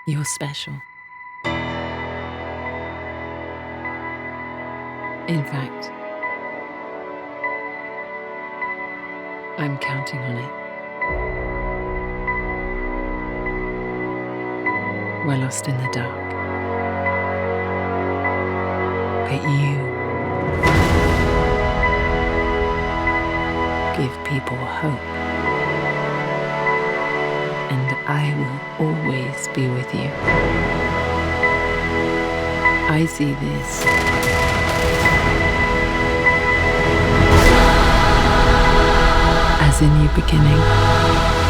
You're special. In fact, I'm counting on it. We're lost in the dark. But you give people hope. And I will always be with you. I see this as a new beginning.